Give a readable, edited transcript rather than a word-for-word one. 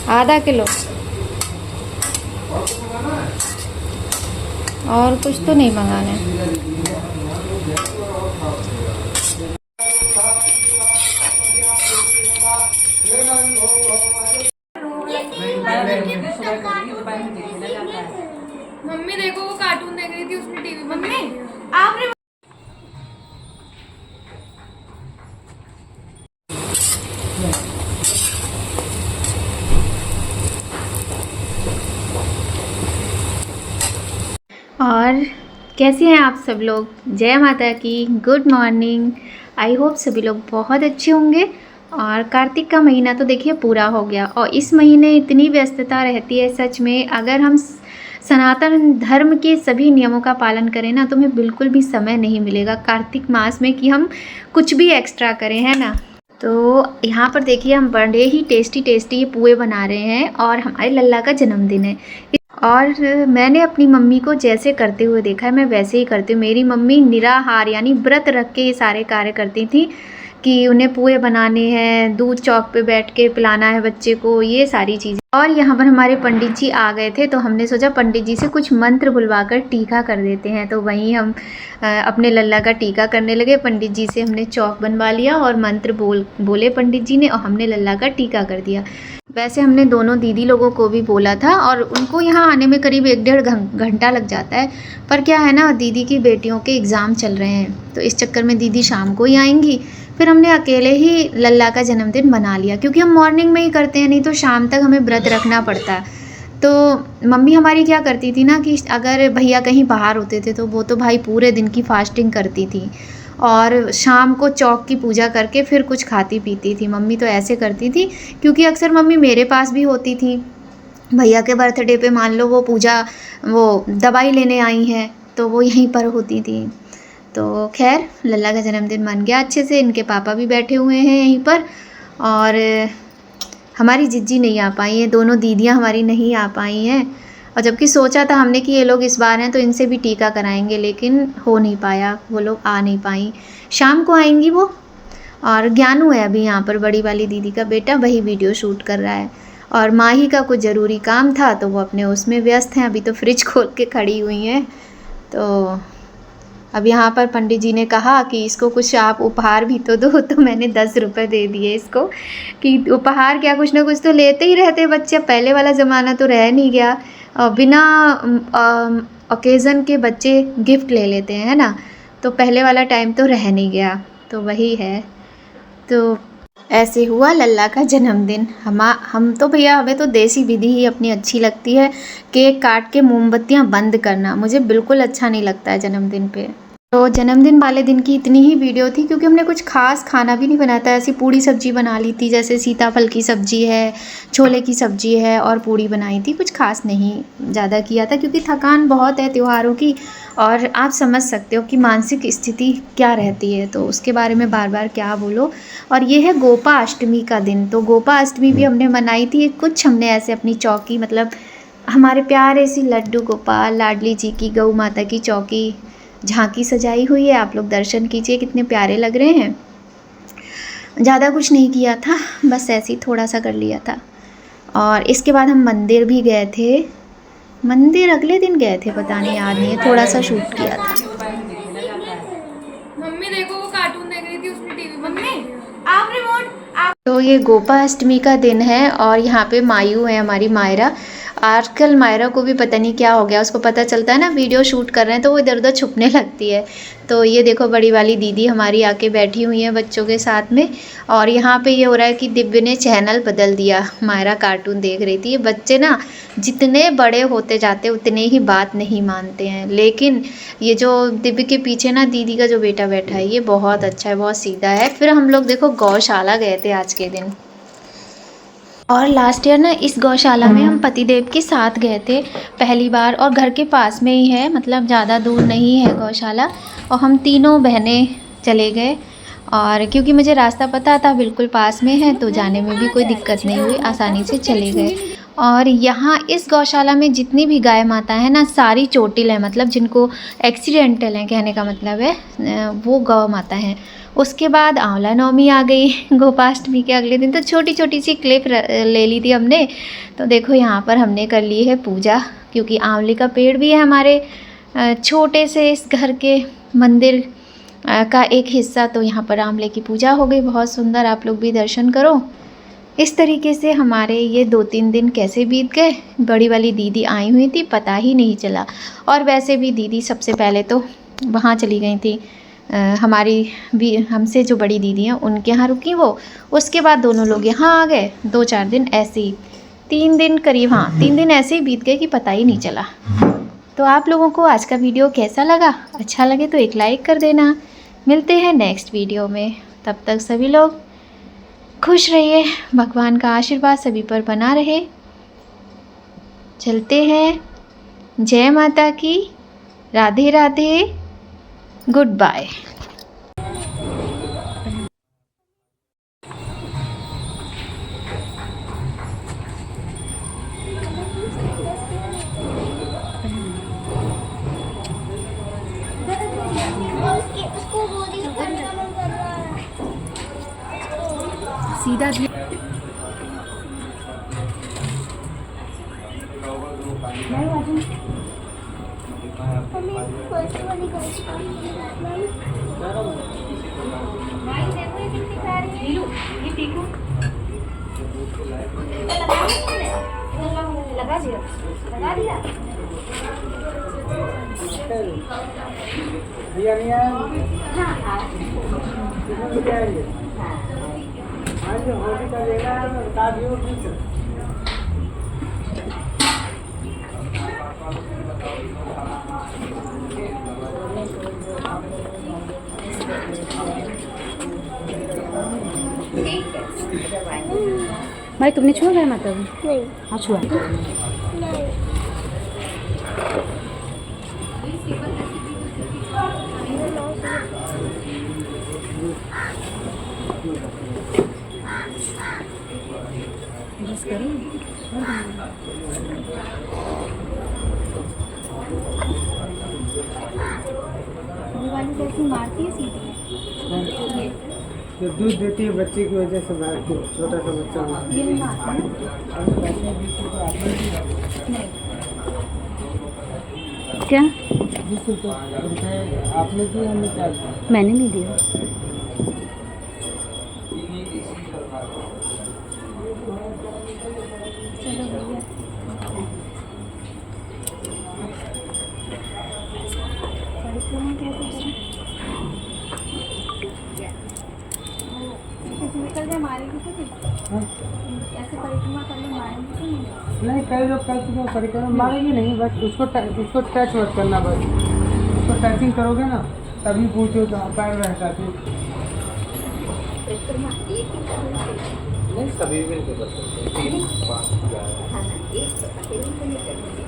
आधा किलो। और कुछ तो नहीं मंगाना है। मम्मी देखो वो कार्टून देख रही थी उसने टीवी। मम्मी आपने और कैसे हैं आप सब लोग? जय माता की, गुड मॉर्निंग। आई होप सभी लोग बहुत अच्छे होंगे। और कार्तिक का महीना तो देखिए पूरा हो गया और इस महीने इतनी व्यस्तता रहती है सच में। अगर हम सनातन धर्म के सभी नियमों का पालन करें ना तो हमें बिल्कुल भी समय नहीं मिलेगा कार्तिक मास में कि हम कुछ भी एक्स्ट्रा करें, है ना। तो यहाँ पर देखिए हम बड़े ही टेस्टी टेस्टी पुए बना रहे हैं और हमारे लल्ला का जन्मदिन है। और मैंने अपनी मम्मी को जैसे करते हुए देखा है मैं वैसे ही करती हूँ। मेरी मम्मी निराहार यानी व्रत रख के ये सारे कार्य करती थी कि उन्हें पुए बनाने हैं, दूध चौक पे बैठ के पिलाना है बच्चे को, ये सारी चीज़ें। और यहाँ पर हमारे पंडित जी आ गए थे तो हमने सोचा पंडित जी से कुछ मंत्र बुलवाकर टीका कर देते हैं। तो वहीं हम अपने लल्ला का टीका करने लगे। पंडित जी से हमने चौक बनवा लिया और मंत्र बोले पंडित जी ने और हमने लल्ला का टीका कर दिया। वैसे हमने दोनों दीदी लोगों को भी बोला था और उनको यहाँ आने में करीब 1-1.5 घंटा लग जाता है। पर क्या है ना, दीदी की बेटियों के एग्ज़ाम चल रहे हैं तो इस चक्कर में दीदी शाम को ही आएंगी। फिर हमने अकेले ही लल्ला का जन्मदिन मना लिया क्योंकि हम मॉर्निंग में ही करते हैं, नहीं तो शाम तक हमें व्रत रखना पड़ता है। तो मम्मी हमारी क्या करती थी ना कि अगर भैया कहीं बाहर होते थे तो वो तो भाई पूरे दिन की फास्टिंग करती थी और शाम को चौक की पूजा करके फिर कुछ खाती पीती थी। मम्मी तो ऐसे करती थी क्योंकि अक्सर मम्मी मेरे पास भी होती थी। भैया के बर्थडे पे मान लो वो दवाई लेने आई हैं तो वो यहीं पर होती थी। तो खैर लल्ला का जन्मदिन मन गया अच्छे से। इनके पापा भी बैठे हुए हैं यहीं पर और हमारी जिज्जी नहीं आ पाई हैं, दोनों दीदियाँ हमारी नहीं आ पाई हैं। और जबकि सोचा था हमने कि ये लोग इस बार हैं तो इनसे भी टीका कराएंगे, लेकिन हो नहीं पाया, वो लोग आ नहीं पाई। शाम को आएंगी वो। और ज्ञानू है अभी यहाँ पर, बड़ी वाली दीदी का बेटा, वही वीडियो शूट कर रहा है। और माही का कुछ ज़रूरी काम था तो वो अपने उसमें व्यस्त हैं। अभी तो फ्रिज खोल के खड़ी हुई हैं। तो अब यहाँ पर पंडित जी ने कहा कि इसको कुछ आप उपहार भी तो दो। तो मैंने 10 रुपये दे दिए इसको कि उपहार क्या, कुछ ना कुछ तो लेते ही रहते बच्चे। पहले वाला ज़माना तो रह नहीं गया, बिना ओकेज़न के बच्चे गिफ्ट ले लेते हैं, है ना। तो पहले वाला टाइम तो रह नहीं गया, तो वही है। तो ऐसे हुआ लल्ला का जन्मदिन। हम तो भैया, हमें तो देसी विधि ही अपनी अच्छी लगती है। केक काट के मोमबत्तियाँ बंद करना मुझे बिल्कुल अच्छा नहीं लगता है जन्मदिन पे। तो जन्मदिन वाले दिन की इतनी ही वीडियो थी क्योंकि हमने कुछ खास खाना भी नहीं बनाया था। ऐसी पूड़ी सब्जी बना ली थी, जैसे सीताफल की सब्जी है, छोले की सब्जी है और पूड़ी बनाई थी। कुछ खास नहीं ज़्यादा किया था क्योंकि थकान बहुत है त्योहारों की और आप समझ सकते हो कि मानसिक स्थिति क्या रहती है, तो उसके बारे में बार बार क्या बोलो। और ये है गोपा अष्टमी का दिन, तो गोपा अष्टमी भी हमने मनाई थी। कुछ हमने ऐसे अपनी चौकी, मतलब हमारे प्यारे सी लड्डू गोपाल लाडली जी की गौ माता की चौकी झांकी सजाई हुई है। आप लोग दर्शन कीजिए कितने प्यारे लग रहे हैं। ज़्यादा कुछ नहीं किया था, बस ऐसे ही थोड़ा सा कर लिया था। और इसके बाद हम मंदिर भी गए थे। मंदिर अगले दिन गए थे, पता नहीं, याद नहीं है, थोड़ा सा शूट किया था। मम्मी देखो वो कार्टून देख रही थी उसने टीवी। मम्मी आप रिमोट आप। तो ये गोपा अष्टमी का दिन है और यहाँ पे मायू है हमारी मायरा। आजकल मायरा को भी पता नहीं क्या हो गया, उसको पता चलता है ना वीडियो शूट कर रहे हैं तो वो इधर उधर छुपने लगती है। तो ये देखो बड़ी वाली दीदी हमारी आके बैठी हुई है बच्चों के साथ में। और यहाँ पे ये हो रहा है कि दिव्य ने चैनल बदल दिया। मायरा कार्टून देख रही थी। ये बच्चे ना जितने बड़े होते जाते उतने ही बात नहीं मानते हैं, लेकिन ये जो दिव्य के पीछे ना दीदी का जो बेटा बैठा है ये बहुत अच्छा है, बहुत सीधा है। फिर हम लोग देखो गौशाला गए थे आज के दिन। और लास्ट ईयर ना इस गौशाला में हम पतिदेव के साथ गए थे पहली बार, और घर के पास में ही है, मतलब ज़्यादा दूर नहीं है गौशाला। और हम तीनों बहनें चले गए और क्योंकि मुझे रास्ता पता था बिल्कुल पास में है तो जाने में भी कोई दिक्कत नहीं हुई, आसानी से चले गए। और यहाँ इस गौशाला में जितनी भी गाय माता है ना सारी चोटिल है, मतलब जिनको एक्सीडेंटल हैं कहने का मतलब है, वो गौ माता हैं। उसके बाद आंवला नवमी आ गई। गोपाष्टमी के अगले दिन तो छोटी छोटी सी क्लिप ले ली थी हमने। तो देखो यहाँ पर हमने कर ली है पूजा, क्योंकि आंवले का पेड़ भी है हमारे छोटे से इस घर के मंदिर का एक हिस्सा। तो यहाँ पर आंवले की पूजा हो गई, बहुत सुंदर। आप लोग भी दर्शन करो। इस तरीके से हमारे ये 2-3 दिन कैसे बीत गए। बड़ी वाली दीदी आई हुई थी, पता ही नहीं चला। और वैसे भी दीदी सबसे पहले तो वहाँ चली गई थी, हमारी भी हमसे जो बड़ी दीदी हैं उनके यहाँ रुकी वो। उसके बाद दोनों लोग यहाँ आ गए। 2-4 दिन ऐसे ही, 3 दिन करीब, हाँ 3 दिन ऐसे ही बीत गए कि पता ही नहीं चला। तो आप लोगों को आज का वीडियो कैसा लगा? अच्छा लगे तो एक लाइक कर देना। मिलते हैं नेक्स्ट वीडियो में, तब तक सभी लोग खुश रहिए, भगवान का आशीर्वाद सभी पर बना रहे। चलते हैं, जय माता की, राधे राधे, गुड बाय। उसको बोली करना मन कर रहा है। सीधा मम्मी फर्स्ट वाली गर्ल्स भाई देखो ये कितनी प्यारी है। ये देखो लगा दिया, लगा दिया। भैया नहीं आया? हाँ कितने बजे आएंगे? हाँ जो होली का लेना है तो बता दियो ठीक है। भाई तुमने छुआ गया मतलब? नहीं हाँ छुआ। नहीं बस करें। वो वाली जैसी मारती है सीधी। जो दूध देती है बच्चे की वजह से भागती है, छोटा सा बच्चा होता है। ये नहीं मारती नहीं। क्या? 20 रुपये आपने दिए, हमने क्या दिया? मैंने नहीं दिया। चलो भैया। निकल जाए मारेगी तो नहीं? ऐसे परिक्रमा करने मारेंगे तो नहीं? नहीं, कई लोग कह चुके हैं परिक्रमा मारेगी नहीं, बस उसको टच मत करना, बस उसको टचिंग करोगे ना तभी पूछो तो पैर रहता है। नहीं सभी मिलकर कर सकते हैं। 3 5 11